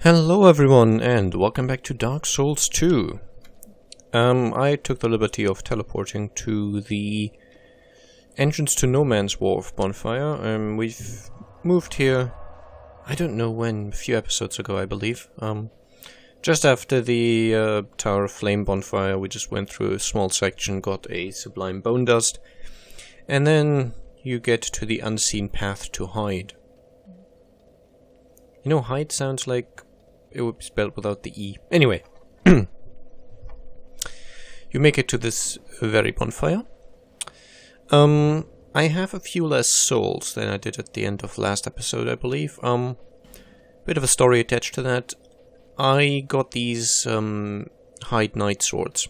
Hello everyone and welcome back to Dark Souls 2. I took the liberty of teleporting to the entrance to No Man's Wharf bonfire. We've moved here, I don't know when, a few episodes ago I believe. Just after the Tower of Flame bonfire, we just went through a small section, got a Sublime Bone Dust, and then you get to the unseen path to hide. You know, hide sounds like it would be spelled without the E. Anyway. You make it to this very bonfire. I have a few less souls than I did at the end of last episode, I believe. Bit of a story attached to that. I got these hide knight swords.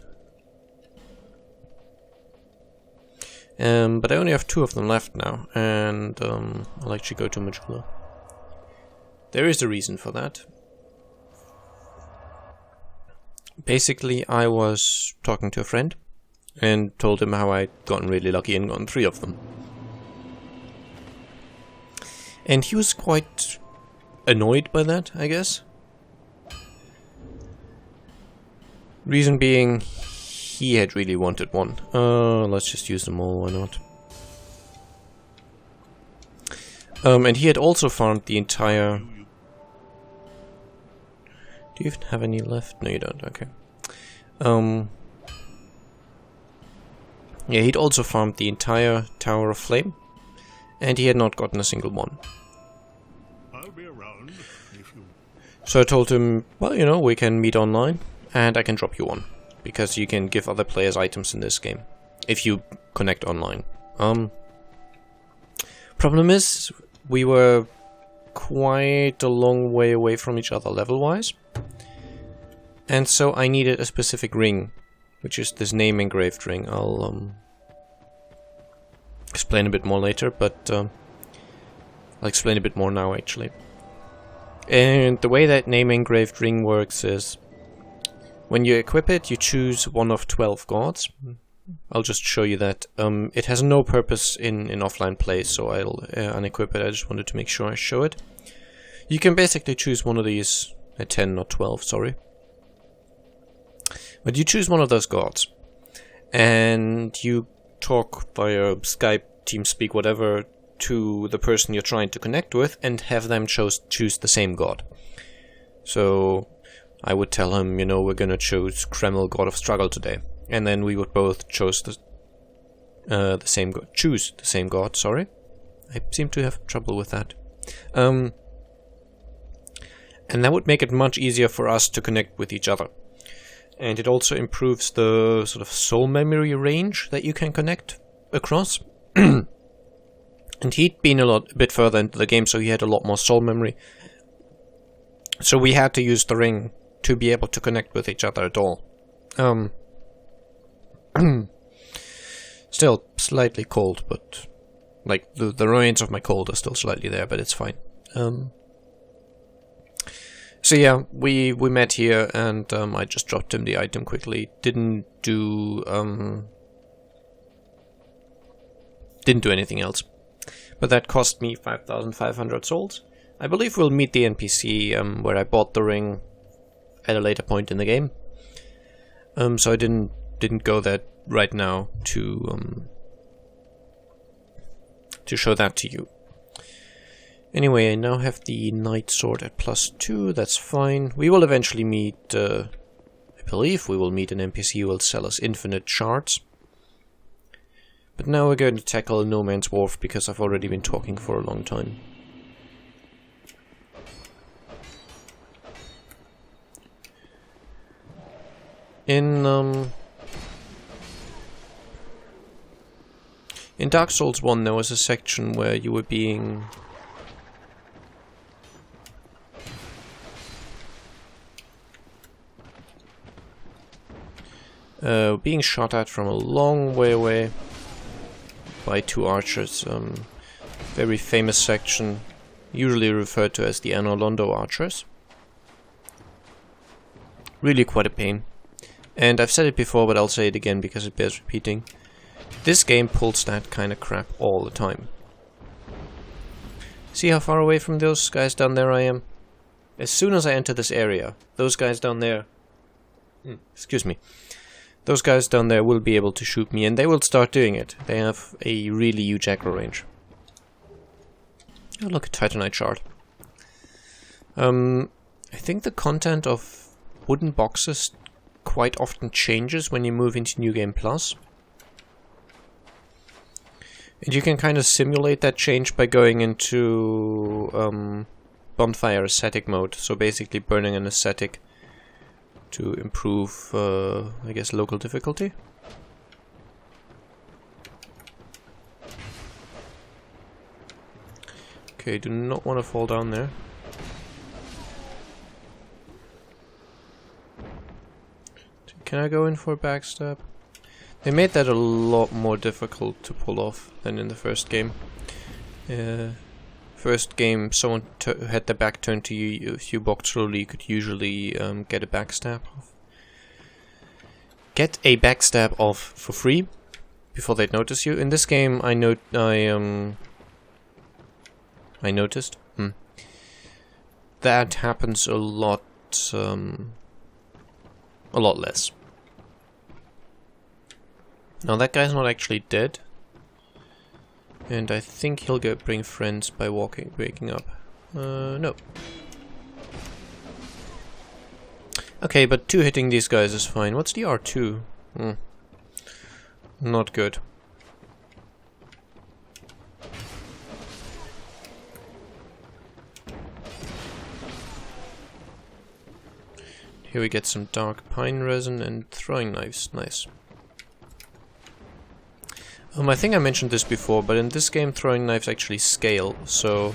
But I only have 2 of them left now, and I'll actually go to Majula. There is a reason for that. Basically, I was talking to a friend and told him how I'd gotten really lucky and gotten 3 of them. And he was quite annoyed by that, I guess. Reason being, he had really wanted one. Let's just use them all, why not? And he had also farmed the entire... Do you even have any left? No, you don't. Okay. Yeah, he'd also farmed the entire Tower of Flame, and he had not gotten a single one. I'll be around if you... So I told him, well, you know, we can meet online, and I can drop you one, because you can give other players items in this game, if you connect online. Problem is, we were quite a long way away from each other level-wise. And so I needed a specific ring, which is this name engraved ring. I'll explain a bit more later, but I'll explain a bit more now actually. And the way that name engraved ring works is, when you equip it, you choose one of 12 gods. I'll just show you that. It has no purpose in offline play, so I'll unequip it. I just wanted to make sure I show it. You can basically choose one of these, 10 not 12, sorry. But you choose one of those gods, and you talk via Skype, TeamSpeak, whatever, to the person you're trying to connect with, and have them choose the same god. So I would tell him, you know, we're gonna choose Kreml, god of struggle today, and then we would both choose the same god. Sorry, I seem to have trouble with that. And that would make it much easier for us to connect with each other. And it also improves the sort of soul memory range that you can connect across. And he'd been a bit further into the game, so he had a lot more soul memory. So we had to use the ring to be able to connect with each other at all. Still slightly cold, but like the remains of my cold are still slightly there, but it's fine. So yeah, we met here, and I just dropped him the item quickly. Didn't do anything else. But that cost me 5,500 souls. I believe we'll meet the NPC where I bought the ring at a later point in the game. So I didn't go there right now to show that to you. Anyway, I now have the Knight Sword at +2, that's fine. We will eventually meet, I believe we will meet an NPC who will sell us infinite shards. But now we're going to tackle No Man's Wharf, because I've already been talking for a long time. In Dark Souls 1 there was a section where you were being... being shot at from a long way away by 2 archers. Very famous section, usually referred to as the Anor Londo archers. Really quite a pain. And I've said it before, but I'll say it again because it bears repeating. This game pulls that kind of crap all the time. See how far away from those guys down there I am? as soon as I enter this area, those guys down there, excuse me, those guys down there will be able to shoot me, and they will start doing it. They have a really huge aggro range. Oh, look, a Titanite shard. I think the content of wooden boxes quite often changes when you move into New Game Plus. And you can kind of simulate that change by going into bonfire ascetic mode. So basically burning an ascetic to improve, I guess, local difficulty. Okay, do not want to fall down there. Can I go in for a backstab? They made that a lot more difficult to pull off than in the first game. First game, someone had their back turned to you. If you walked slowly, you could usually get a backstab off. Get a backstab off for free before they'd notice you. In this game, I noticed that happens a lot less. Now that guy's not actually dead, and I think he'll go bring friends by waking up. No. Okay, but 2 hitting these guys is fine. What's the R2? Not good. Here we get some dark pine resin and throwing knives. Nice. I think I mentioned this before, but in this game throwing knives actually scale, so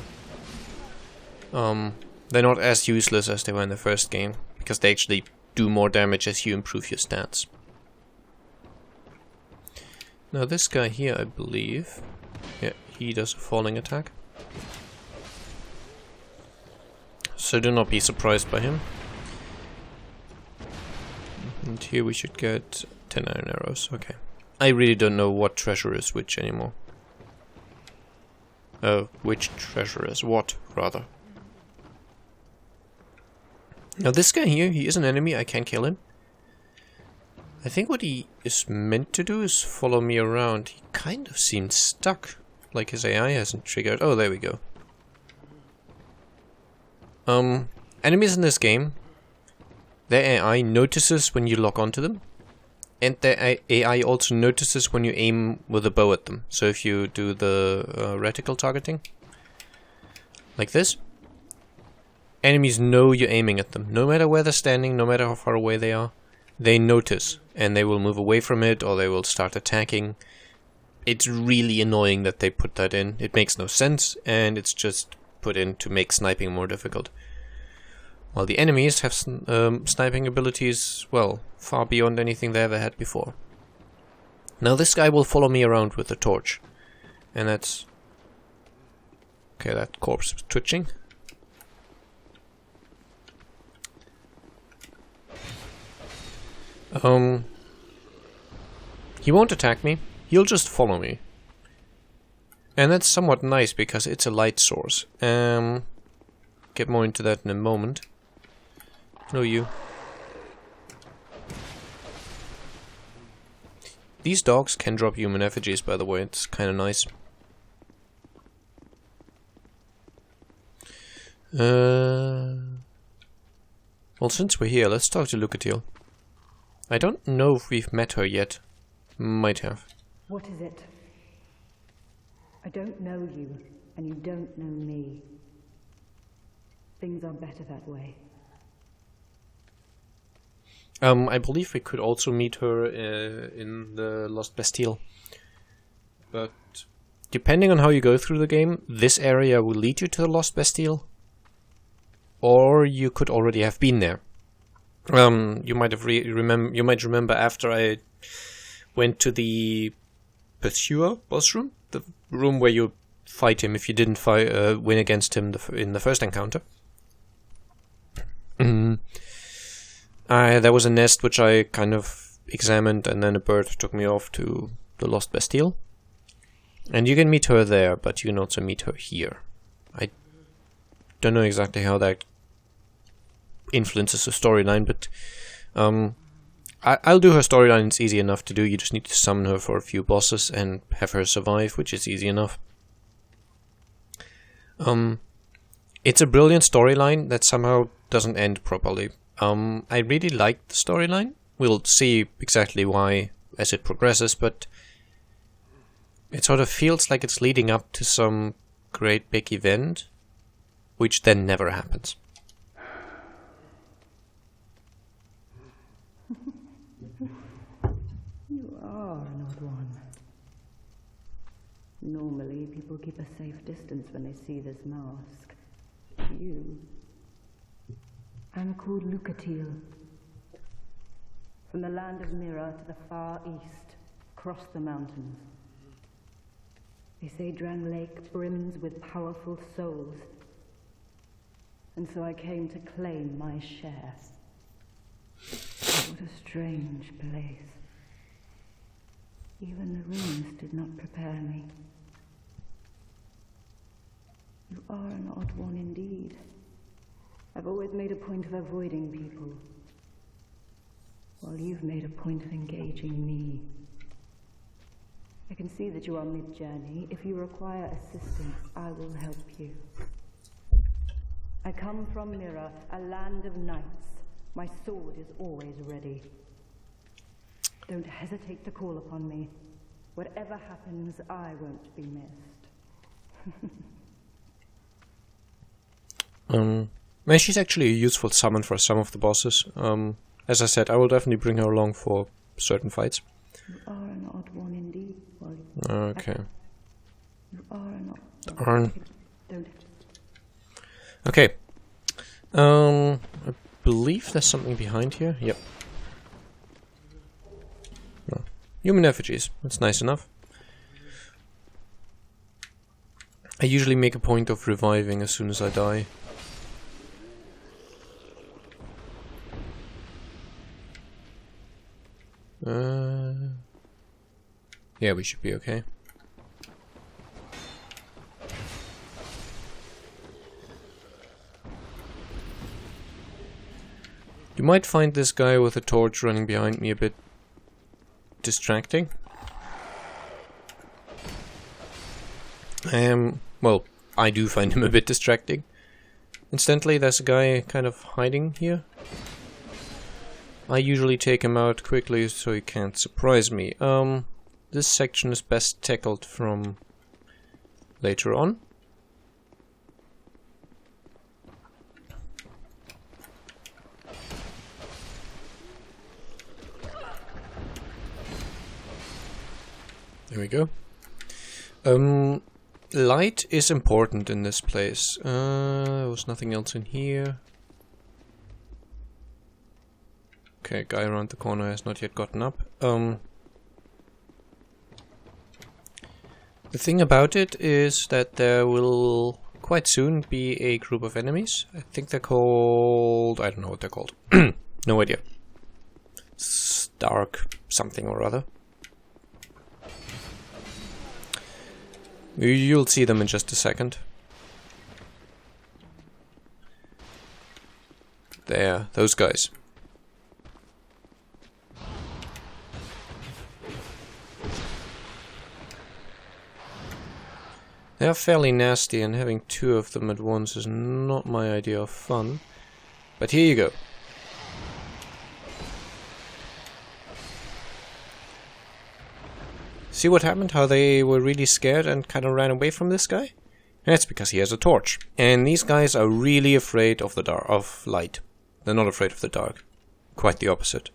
they're not as useless as they were in the first game, because they actually do more damage as you improve your stats. Now this guy here, I believe, yeah, he does a falling attack. So do not be surprised by him. And here we should get 10 iron arrows, okay. I really don't know what treasure is which anymore. Which treasure is what, rather. Now this guy here, he is an enemy, I can't kill him. I think what he is meant to do is follow me around. He kind of seems stuck, like his AI hasn't triggered. Oh, there we go. Enemies in this game, their AI notices when you lock onto them. And the AI also notices when you aim with a bow at them. So if you do the reticle targeting, like this, enemies know you're aiming at them. No matter where they're standing, no matter how far away they are, they notice. And they will move away from it, or they will start attacking. It's really annoying that they put that in. It makes no sense, and it's just put in to make sniping more difficult. While the enemies have sniping abilities, well, far beyond anything they ever had before. Now this guy will follow me around with a torch. And that's... Okay, that corpse is twitching. He won't attack me, he'll just follow me. And that's somewhat nice because it's a light source. Get more into that in a moment. No, you. These dogs can drop human effigies, by the way. It's kind of nice. Well, since we're here, let's talk to Lucatiel. I don't know if we've met her yet. Might have. What is it? I don't know you, and you don't know me. Things are better that way. I believe we could also meet her in the Lost Bastille. But depending on how you go through the game, this area will lead you to the Lost Bastille. Or you could already have been there. You might have you might remember after I went to the Pursuer boss room, the room where you fight him if you didn't win against him in the first encounter. There was a nest which I kind of examined, and then a bird took me off to the Lost Bastille. And you can meet her there, but you can also meet her here. I don't know exactly how that influences the storyline, but I'll do her storyline. It's easy enough to do. You just need to summon her for a few bosses and have her survive, which is easy enough. It's a brilliant storyline that somehow doesn't end properly. I really like the storyline. We'll see exactly why as it progresses, but it sort of feels like it's leading up to some great big event, which then never happens. You are an odd one. Normally, people keep a safe distance when they see this mask. You... I'm called Lucatil. From the land of Mira to the far east, across the mountains. They say Drang Lake brims with powerful souls. And so I came to claim my share. What a strange place. Even the ruins did not prepare me. You are an odd one indeed. I've always made a point of avoiding people, while you've made a point of engaging me. I can see that you are mid-journey. If you require assistance, I will help you. I come from Mira, a land of knights. My sword is always ready. Don't hesitate to call upon me. Whatever happens, I won't be missed. Man, she's actually a useful summon for some of the bosses. As I said, I will definitely bring her along for certain fights. You are an odd one indeed. Okay. You are an odd Darn. Don't. Okay. I believe there's something behind here. Yep. No. Human effigies. That's nice enough. I usually make a point of reviving as soon as I die. Yeah, we should be okay. You might find this guy with a torch running behind me a bit distracting. Well, I do find him a bit distracting. Incidentally, there's a guy kind of hiding here. I usually take him out quickly so he can't surprise me. This section is best tackled from later on. There we go. Light is important in this place. There was nothing else in here. Okay, guy around the corner has not yet gotten up. The thing about it is that there will quite soon be a group of enemies. I think they're called... I don't know what they're called. No idea. Stark something or other. You'll see them in just a second. There, those guys. They are fairly nasty, and having two of them at once is not my idea of fun. But here you go. See what happened? How they were really scared and kind of ran away from this guy? That's because he has a torch. And these guys are really afraid of the dark, of light. They're not afraid of the dark. Quite the opposite.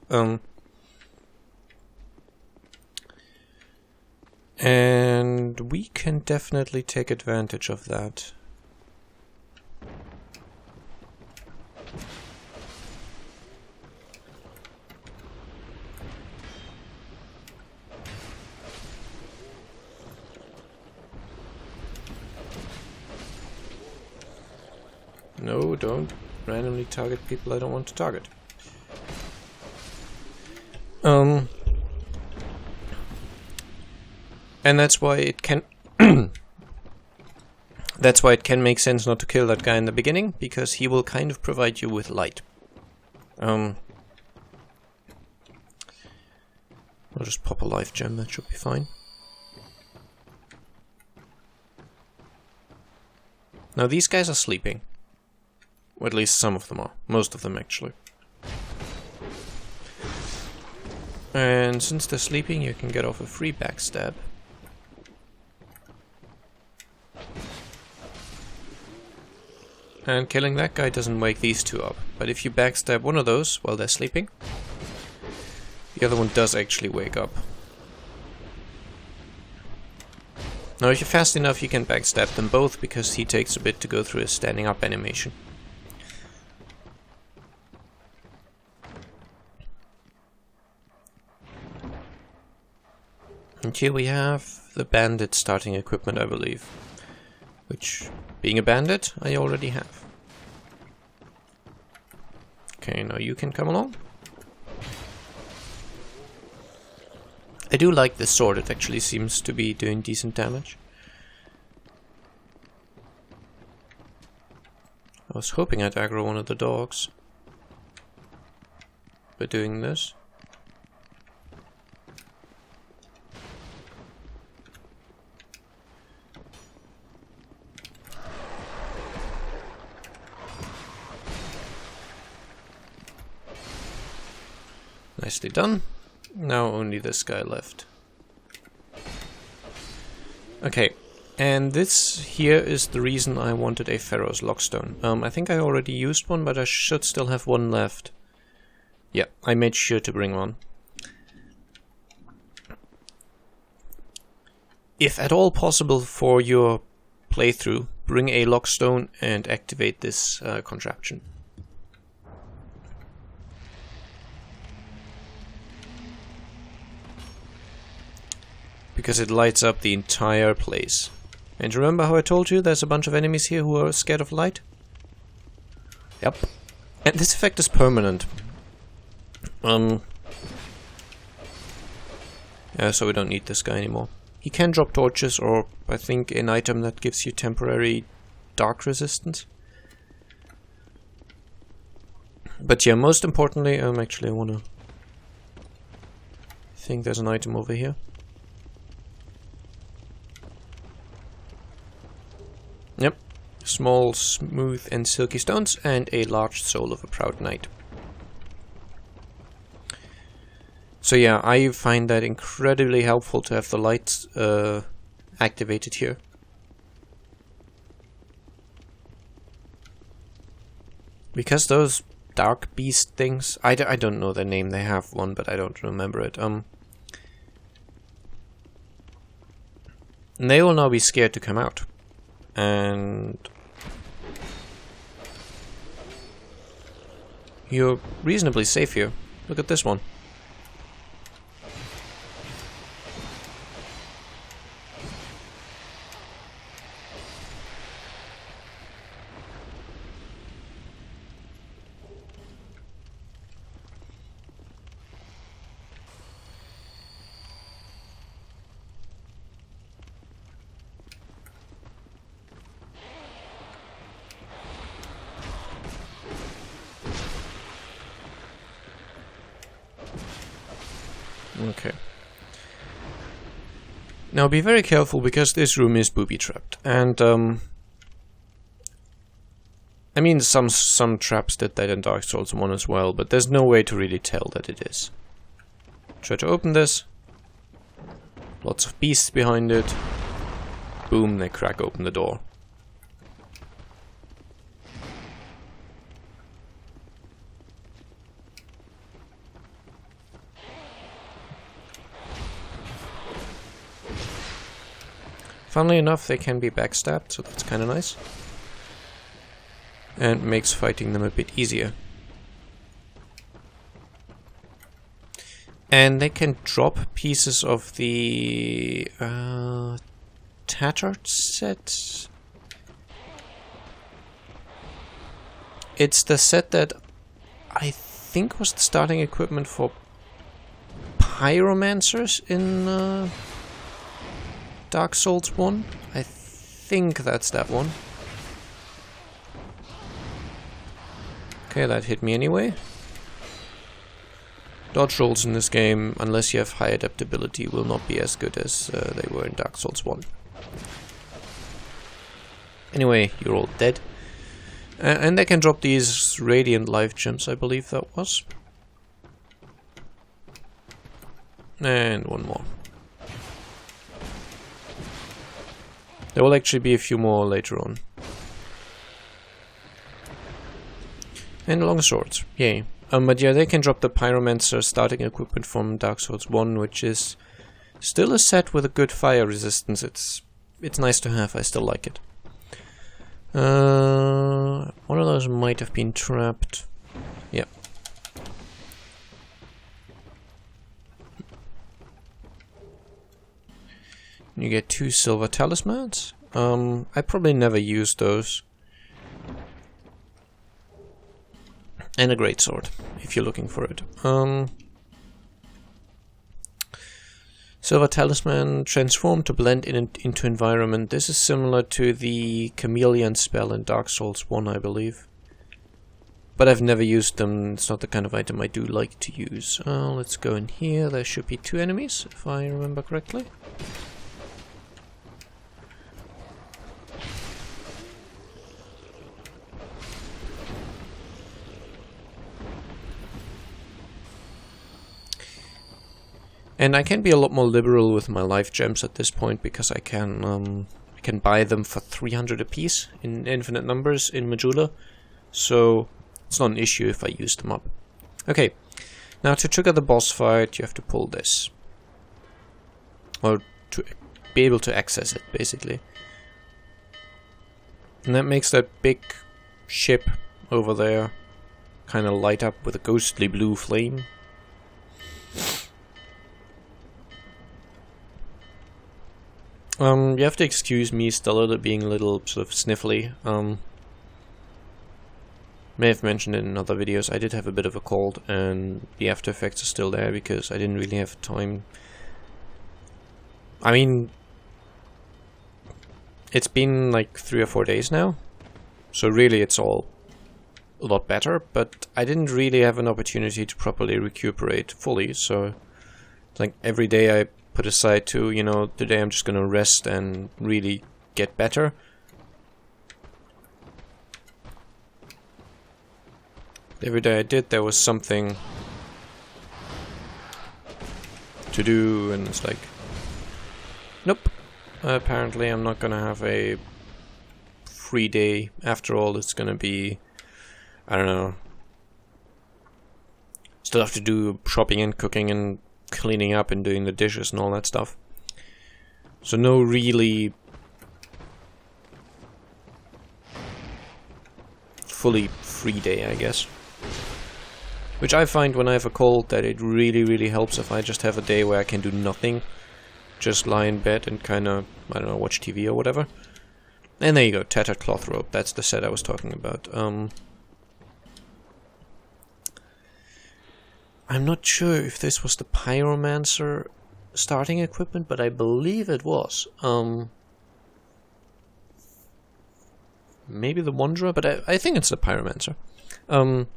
And we can definitely take advantage of that. No, don't randomly target people I don't want to target. And that's why it can that's why it can make sense not to kill that guy in the beginning, because he will kind of provide you with light. I'll just pop a life gem, that should be fine. Now these guys are sleeping. Or at least some of them are. Most of them actually. And since they're sleeping, you can get off a free backstab. And killing that guy doesn't wake these two up. But if you backstab one of those while they're sleeping, the other one does actually wake up. Now if you're fast enough, you can backstab them both, because he takes a bit to go through his standing up animation. And here we have the bandit starting equipment, I believe. Which, being a bandit, I already have. Okay, now you can come along. I do like this sword, it actually seems to be doing decent damage. I was hoping I'd aggro one of the dogs by doing this. Nicely done. Now only this guy left. Okay, and this here is the reason I wanted a Pharaoh's Lockstone. I think I already used one, but I should still have one left. Yeah, I made sure to bring one. If at all possible for your playthrough, bring a Lockstone and activate this contraption. Because it lights up the entire place. And remember how I told you there's a bunch of enemies here who are scared of light? Yep. And this effect is permanent. Yeah, so we don't need this guy anymore. He can drop torches, or I think an item that gives you temporary dark resistance. But yeah, most importantly, actually I wanna... I think there's an item over here. Yep, small, smooth and silky stones and a large soul of a proud knight. So yeah, I find that incredibly helpful to have the lights activated here. Because those dark beast things, I don't know their name, they have one but I don't remember it. And they will now be scared to come out. And you're reasonably safe here. Look at this one. Okay. Now be very careful, because this room is booby-trapped, and I mean some traps did that in Dark Souls 1 as well, but there's no way to really tell that it is. Try to open this. Lots of beasts behind it. Boom, they crack open the door. Funnily enough, they can be backstabbed, so that's kind of nice. And makes fighting them a bit easier. And they can drop pieces of the Tattered set. It's the set that I think was the starting equipment for pyromancers in Dark Souls 1. I think that's that one. Okay, that hit me anyway. Dodge rolls in this game, unless you have high adaptability, will not be as good as they were in Dark Souls 1. Anyway, you're all dead. And they can drop these Radiant Life Gems, I believe that was. And one more. There will actually be a few more later on. And long swords, yay. But yeah, they can drop the Pyromancer starting equipment from Dark Souls 1, which is still a set with a good fire resistance. It's nice to have, I still like it. One of those might have been trapped. Yeah. You get 2 silver talismans. I probably never used those. And a greatsword, if you're looking for it. Silver talisman, transform to blend into environment. This is similar to the chameleon spell in Dark Souls 1, I believe. But I've never used them. It's not the kind of item I do like to use. Let's go in here. There should be 2 enemies, if I remember correctly. And I can be a lot more liberal with my life gems at this point, because I can buy them for 300 apiece in infinite numbers in Majula, so it's not an issue if I use them up. Okay, now to trigger the boss fight, you have to pull this, or to be able to access it, basically. And that makes that big ship over there kind of light up with a ghostly blue flame. You have to excuse me still being a little sort of sniffly. May have mentioned it in other videos, I did have a bit of a cold, and the after effects are still there because I didn't really have time. I mean, it's been like 3 or 4 days now, so really it's all a lot better, but I didn't really have an opportunity to properly recuperate fully, so it's like every day I put aside to, you know, today I'm just gonna rest and really get better. Every day I did, there was something to do, and it's like, nope, apparently I'm not gonna have a free day. After all, it's gonna be, I don't know, still have to do shopping and cooking and cleaning up and doing the dishes and all that stuff. So no really fully free day, I guess. Which I find when I have a cold that it really helps if I just have a day where I can do nothing. Just lie in bed and kind of, I don't know, watch TV or whatever. And there you go, Tattered Cloth Robe. That's the set I was talking about. I'm not sure if this was the Pyromancer starting equipment, but I believe it was. Maybe the Wanderer, but I think it's the Pyromancer. And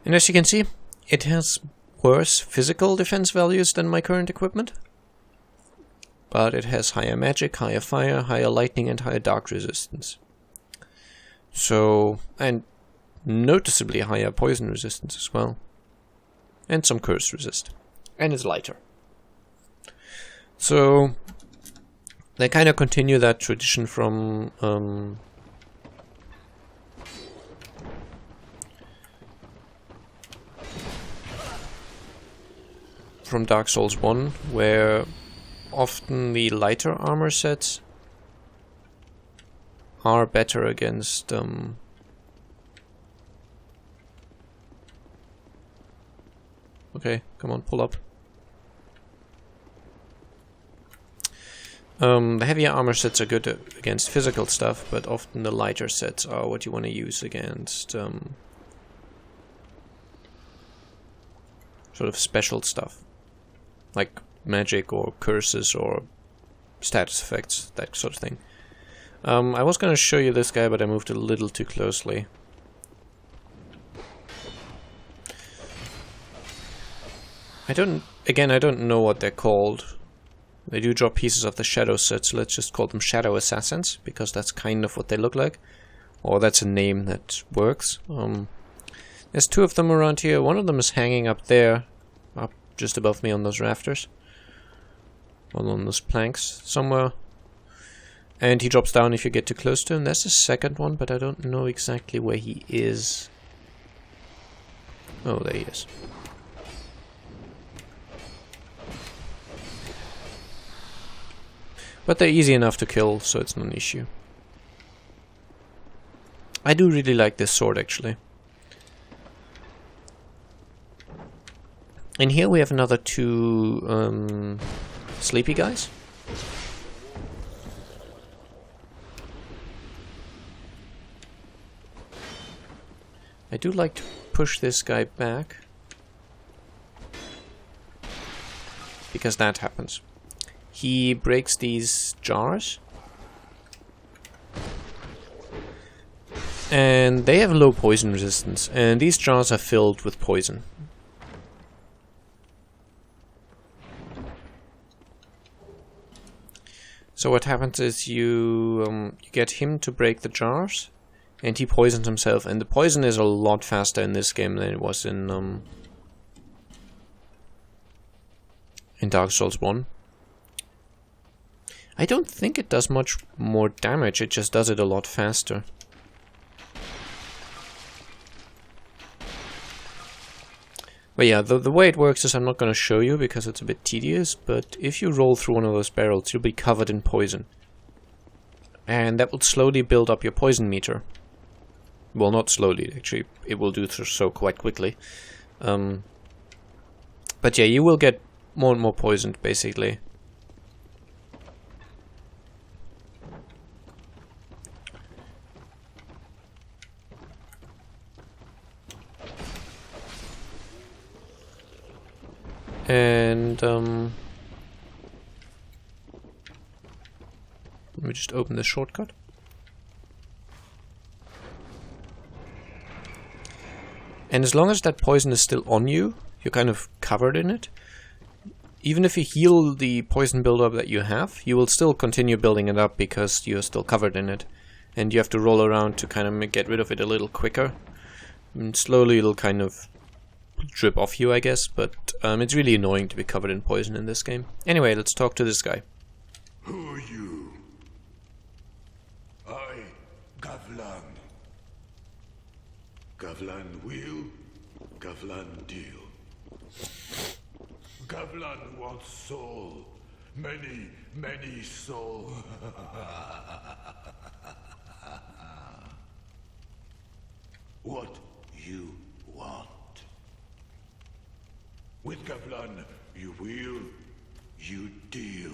as you can see, it has worse physical defense values than my current equipment. But it has higher magic, higher fire, higher lightning, and higher dark resistance. So, and noticeably higher poison resistance as well. And some curse resist. And it's lighter. So, they kind of continue that tradition from Dark Souls 1, where often the lighter armor sets are better against okay, come on, pull up. The heavier armor sets are good against physical stuff, but often the lighter sets are what you want to use against sort of special stuff, like magic or curses or status effects, that sort of thing. I was going to show you this guy, but I moved a little too closely. I don't know what they're called. They do drop pieces of the shadow set, so let's just call them shadow assassins, because that's kind of what they look like. Or that's a name that works. There's two of them around here. One of them is hanging up there, up just above me on those rafters. Or on those planks somewhere. And he drops down if you get too close to him. There's a second one, but I don't know exactly where he is. Oh, there he is. But they're easy enough to kill, so it's not an issue. I do really like this sword, actually. And here we have another two sleepy guys. I do like to push this guy back, because that happens. He breaks these jars, and they have low poison resistance, and these jars are filled with poison. So what happens is you get him to break the jars, and he poisons himself, and the poison is a lot faster in this game than it was in Dark Souls 1. I don't think it does much more damage, it just does it a lot faster. But yeah, the way it works is I'm not going to show you because it's a bit tedious, but if you roll through one of those barrels, you'll be covered in poison. And that will slowly build up your poison meter. Well, not slowly, actually, it will do so quite quickly. But yeah, you will get more and more poisoned, basically. And let me just open the shortcut. And as long as that poison is still on you, you're kind of covered in it. Even if you heal the poison buildup that you have, you will still continue building it up because you're still covered in it. And you have to roll around to kind of get rid of it a little quicker. And slowly it'll kind of drip off you, I guess, but it's really annoying to be covered in poison in this game. Anyway, let's talk to this guy. Who are you? I, Gavlan. Gavlan will, Gavlan deal. Gavlan wants soul. Many, many soul. What you want? With Gavlan, you will, you deal.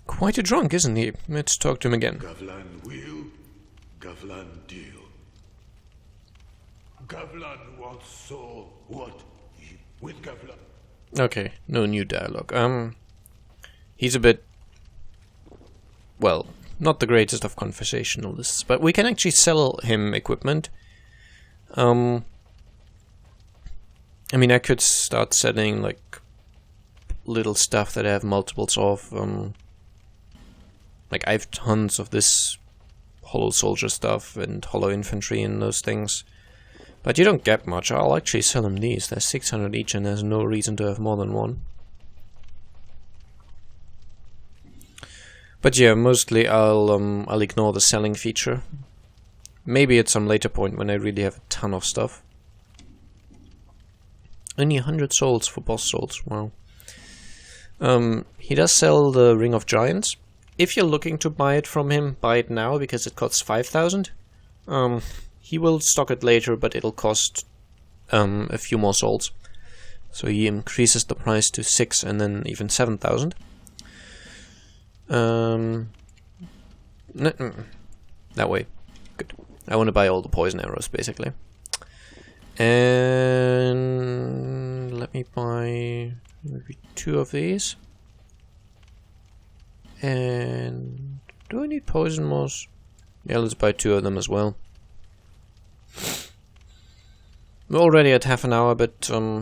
Quite a drunk, isn't he? Let's talk to him again. Gavlan will, Gavlan deal. Gavlan wants soul. What? With Gavlan. Okay, no new dialogue. He's a bit, well, not the greatest of conversationalists, but we can actually sell him equipment. I mean, I could start selling like little stuff that I have multiples of. Like I have tons of this hollow soldier stuff and hollow infantry and those things. But you don't get much. I'll actually sell him these. There's 600 each and there's no reason to have more than one. But yeah, mostly I'll ignore the selling feature. Maybe at some later point when I really have a ton of stuff. Only 100 souls for boss souls, wow. He does sell the Ring of Giants. If you're looking to buy it from him, buy it now because it costs 5,000. He will stock it later, but it'll cost a few more souls. So he increases the price to 6 and then even 7,000. That way. Good. I want to buy all the poison arrows, basically. And let me buy maybe 2 of these. And do I need poison moss? Yeah, let's buy 2 of them as well. We're already at half an hour, but yep.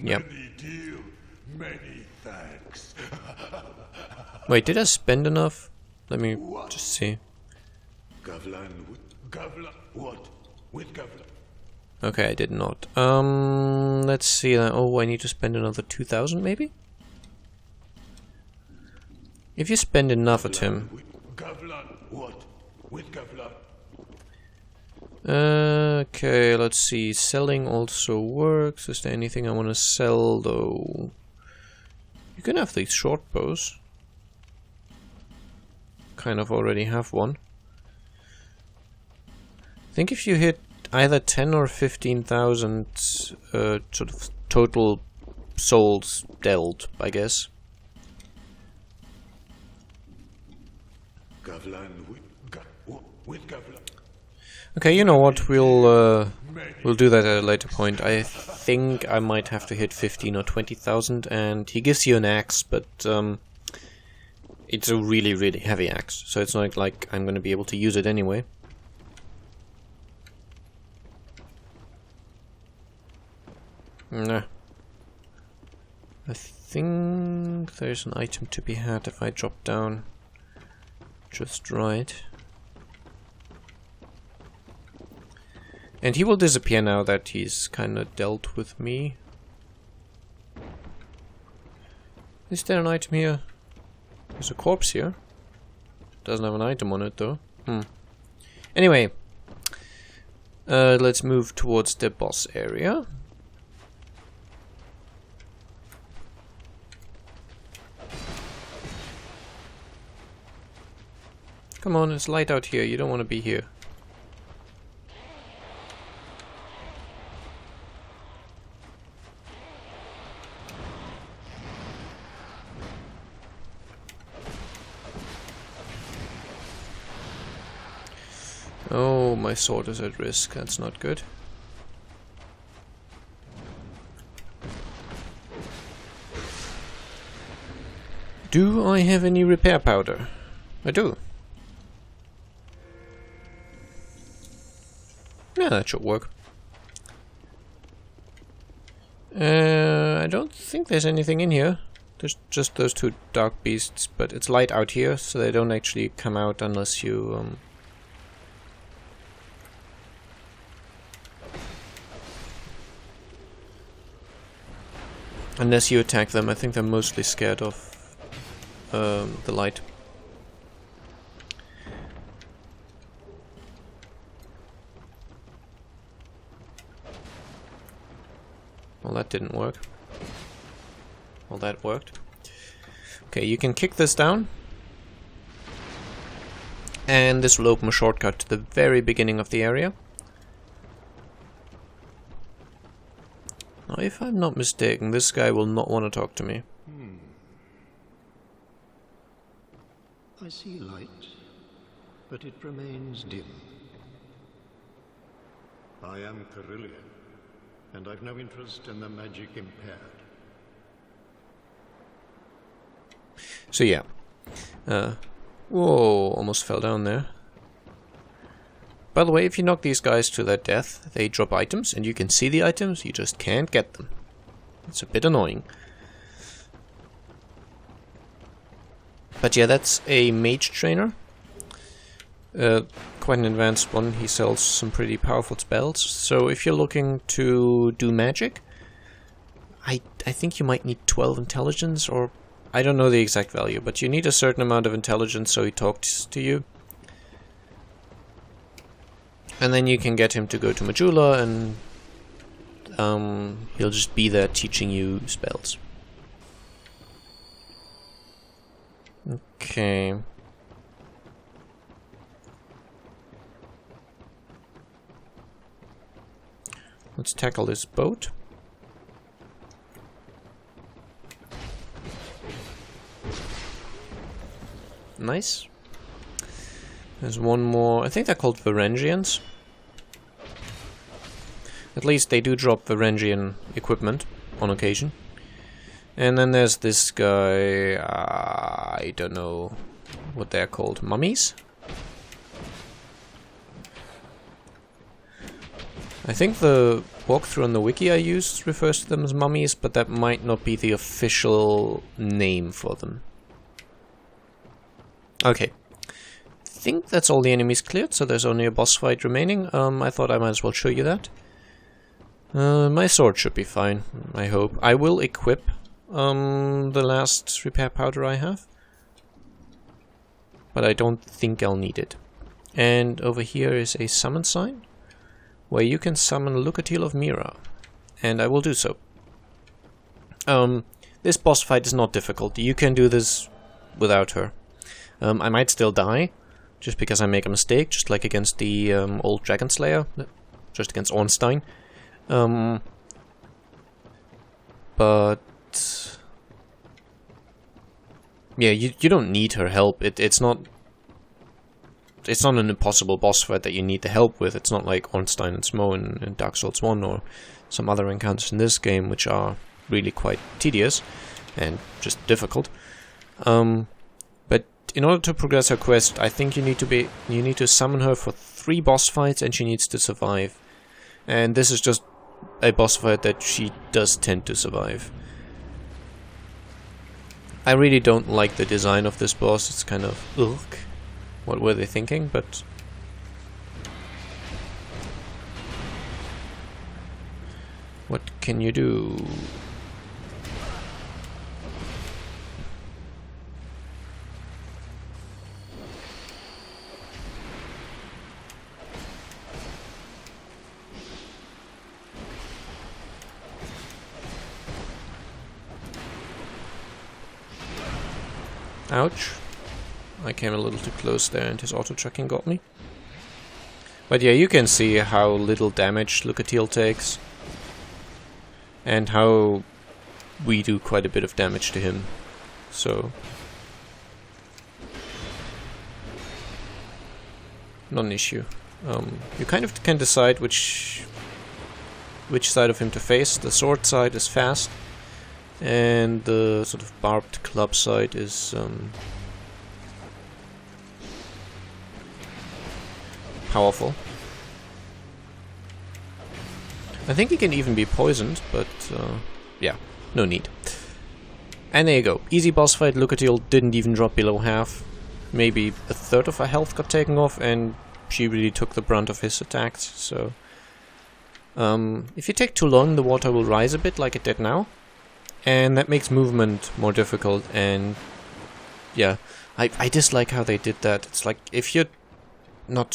Many deal, many thanks. Wait, did I spend enough? Let me just see. Gavlan, Gavlan, what? With Gavlan? Okay, I did not. Let's see. Oh, I need to spend another 2,000, maybe. If you spend enough at him. Gavlan, what? With Gavlan? Okay, let's see. Selling also works. Is there anything I want to sell, though? You can have these short bows. Kind of already have one. I think if you hit either 10 or 15,000 sort of total souls dealt, I guess. Gavlan, with Gavlan? Okay, you know what? We'll do that at a later point. I think I might have to hit 15 or 20,000, and he gives you an axe, but it's a really, really heavy axe, so it's not like I'm going to be able to use it anyway. Nah. I think there's an item to be had if I drop down just right. And he will disappear now that he's kinda dealt with me. Is there an item here? There's a corpse here. Doesn't have an item on it though. Anyway. Let's move towards the boss area. Come on, it's light out here. You don't want to be here. Oh, my sword is at risk. That's not good. Do I have any repair powder? I do. Yeah, that should work. I don't think there's anything in here. There's just those two dark beasts, but it's light out here, so they don't actually come out unless you attack them. I think they're mostly scared of the light. Well, that didn't work. Well, that worked. Okay, you can kick this down. And this will open a shortcut to the very beginning of the area. Now, if I'm not mistaken, this guy will not want to talk to me. I see light, but it remains dim. I am Carillion, and I've no interest in the magic impaired. So yeah. Whoa, almost fell down there. By the way, if you knock these guys to their death, they drop items, and you can see the items, you just can't get them. It's a bit annoying. But yeah, that's a mage trainer. Quite an advanced one. He sells some pretty powerful spells. So if you're looking to do magic, I think you might need 12 intelligence, or I don't know the exact value, but you need a certain amount of intelligence so he talks to you. And then you can get him to go to Majula, and he'll just be there teaching you spells. Okay. Let's tackle this boat. Nice. There's one more. I think they're called Varangians. At least they do drop Varangian equipment on occasion. And then there's this guy. I don't know what they're called. Mummies? I think the walkthrough on the wiki I used refers to them as mummies, but that might not be the official name for them. Okay. I think that's all the enemies cleared, so there's only a boss fight remaining. I thought I might as well show you that. My sword should be fine, I hope. I will equip the last repair powder I have, but I don't think I'll need it. And over here is a summon sign, where you can summon Lucatiel of Mira, and I will do so. This boss fight is not difficult. You can do this without her. I might still die, just because I make a mistake, just like against the old Dragon Slayer, just against Ornstein. But yeah, you don't need her help. It's not an impossible boss fight that you need the help with. It's not like Ornstein and Smo in Dark Souls 1 or some other encounters in this game, which are really quite tedious and just difficult. But in order to progress her quest, I think you need to summon her for 3 boss fights, and she needs to survive. And this is just a boss fight that she does tend to survive. I really don't like the design of this boss. It's kind of ugh. What were they thinking? But what can you do? Ouch. I came a little too close there and his auto-tracking got me. But yeah, you can see how little damage Lucatiel takes. And how we do quite a bit of damage to him. So not an issue. You kind of can decide which side of him to face. The sword side is fast, and the sort of barbed club side is powerful. I think he can even be poisoned, but yeah, no need. And there you go. Easy boss fight. Lucatiel didn't even drop below half. Maybe a third of her health got taken off, and she really took the brunt of his attacks. So if you take too long, the water will rise a bit like it did now. And that makes movement more difficult, and yeah, I dislike how they did that. It's like if you're not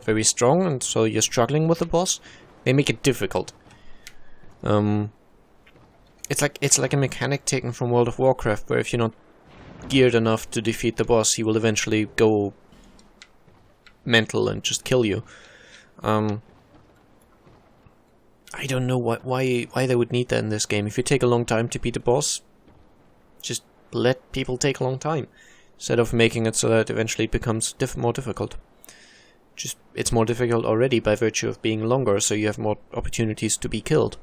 very strong, and so you're struggling with the boss, they make it difficult. It's like a mechanic taken from World of Warcraft, where if you're not geared enough to defeat the boss, he will eventually go mental and just kill you. I don't know why they would need that in this game. If you take a long time to beat a boss, just let people take a long time, instead of making it so that eventually it becomes more difficult. It's more difficult already by virtue of being longer, so you have more opportunities to be killed.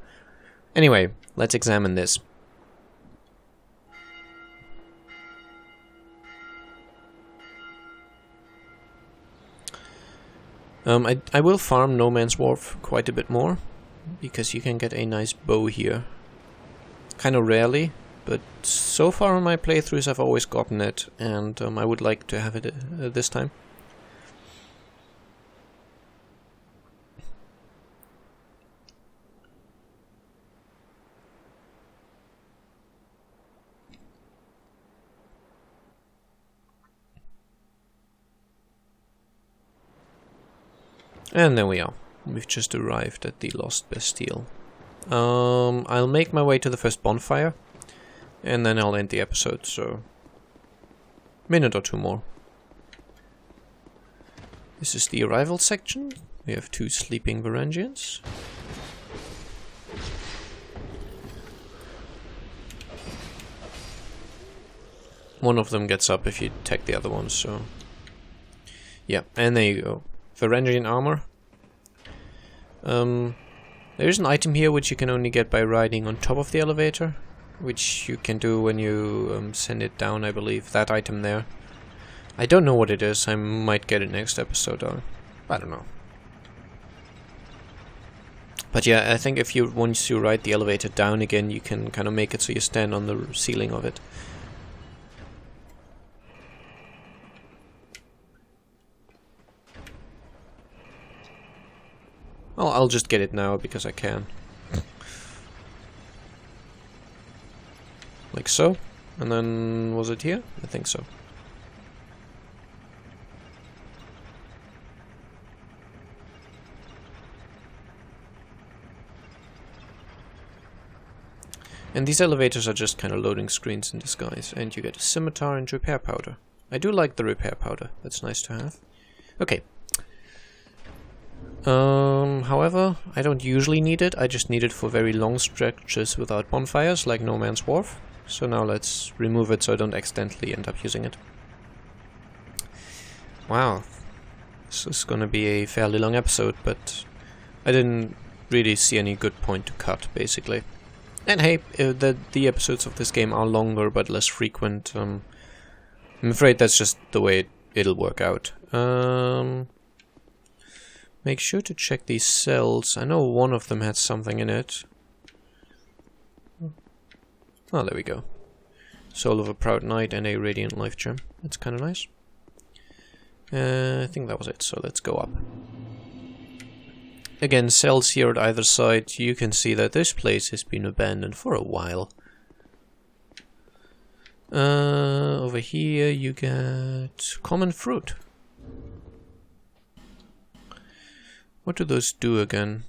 Anyway, let's examine this. I will farm No Man's Wharf quite a bit more, because you can get a nice bow here. Kind of rarely, but so far in my playthroughs I've always gotten it, and I would like to have it this time. And there we are. We've just arrived at the Lost Bastille. I'll make my way to the first bonfire, and then I'll end the episode, so a minute or two more. This is the arrival section. We have 2 sleeping Varangians. One of them gets up if you attack the other one, so yeah, and there you go. Varangian armor. There is an item here which you can only get by riding on top of the elevator, which you can do when you send it down, I believe. That item there. I don't know what it is. I might get it next episode, or I don't know. But yeah, I think if you once you ride the elevator down again, you can kind of make it so you stand on the ceiling of it. Well, I'll just get it now because I can. Like so. And then, was it here? I think so. And these elevators are just kind of loading screens in disguise, and you get a scimitar and repair powder. I do like the repair powder, that's nice to have. Okay. However, I don't usually need it, I just need it for very long stretches without bonfires, like No Man's Wharf. So now let's remove it so I don't accidentally end up using it. Wow. This is gonna be a fairly long episode, but I didn't really see any good point to cut, basically. And hey, the episodes of this game are longer but less frequent. I'm afraid that's just the way it'll work out. Make sure to check these cells. I know one of them had something in it. Oh, there we go. Soul of a Proud Knight and a Radiant Life Gem. That's kind of nice. I think that was it, so let's go up. Again, cells here at either side. You can see that this place has been abandoned for a while. Over here you get common fruit. What do those do again?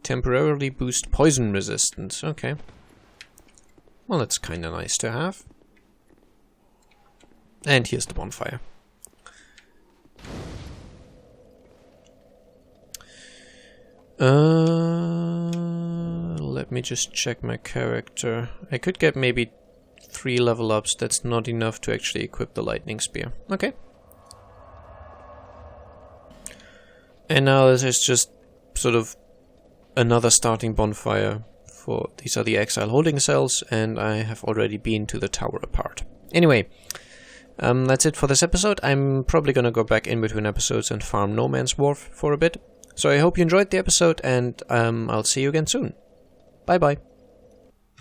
Temporarily boost poison resistance. Okay. Well, that's kinda nice to have. And here's the bonfire. Let me just check my character. I could get maybe 3 level ups. That's not enough to actually equip the lightning spear. Okay. And now this is just sort of another starting bonfire for these are the exile holding cells, and I have already been to the tower apart. Anyway, that's it for this episode. I'm probably gonna go back in between episodes and farm No Man's Wharf for a bit. So I hope you enjoyed the episode, and I'll see you again soon. Bye bye.